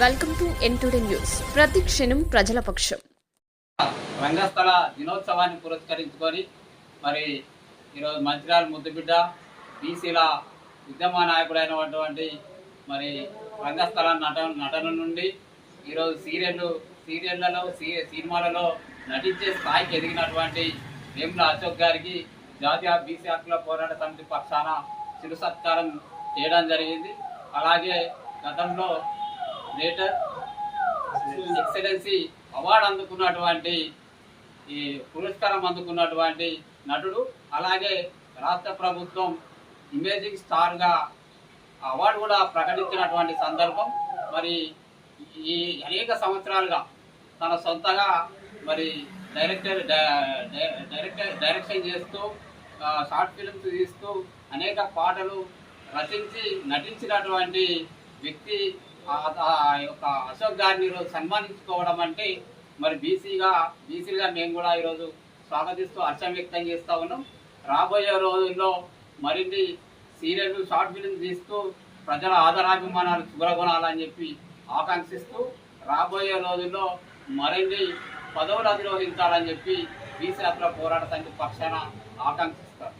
Welcome to ఎన్టుడే news. ప్రతి క్షణం ప్రజల పక్షం. రంగస్థల దినోత్సవాన్ని పురస్కరించుకొని మరి ఈరోజు మంచిర్యాల ముద్దుబిడ్డ బీసీల ఉద్యమ నాయకుడైనటువంటి మరి రంగస్థల నటన నుండి ఈరోజు సీరియళ్లలో సినిమాలలో నటించే స్థాయికి ఎదిగినటువంటి వేముల అశోక్ గారికి జాతీయ బీసీ హక్కుల పోరాట సమితి పక్షాన చిరు సత్కారం చేయడం జరిగింది. అలాగే గతంలో గ్రేటర్ ఎక్సలెన్సీ అవార్డు అందుకున్నటువంటి ఈ పురస్కారం అందుకున్నటువంటి నటుడు, అలాగే రాష్ట్ర ప్రభుత్వం ఇమేజింగ్ స్టార్గా అవార్డు కూడా ప్రకటించినటువంటి సందర్భం. మరి ఈ అనేక సంవత్సరాలుగా తన సొంతగా మరి డైరెక్షన్ చేస్తూ షార్ట్ ఫిల్మ్స్ తీస్తూ అనేక పాటలు రచించి నటించినటువంటి వ్యక్తి యొక్క అశోక్ గారిని ఈరోజు సన్మానించుకోవడం అంటే మరి బీసీలుగా మేము కూడా ఈరోజు స్వాగతిస్తూ హర్షం వ్యక్తం చేస్తూ ఉన్నాం. రాబోయే రోజుల్లో మరిన్ని సీరియల్ షార్ట్ ఫిల్మ్స్ తీస్తూ ప్రజల ఆదరాభిమానాలు చూరగొనాలని చెప్పి ఆకాంక్షిస్తూ రాబోయే రోజుల్లో మరిన్ని పదవులు అధిరోహించాలని చెప్పి బీసీ హక్కుల పోరాట సమితి పక్షాన ఆకాంక్షిస్తారు.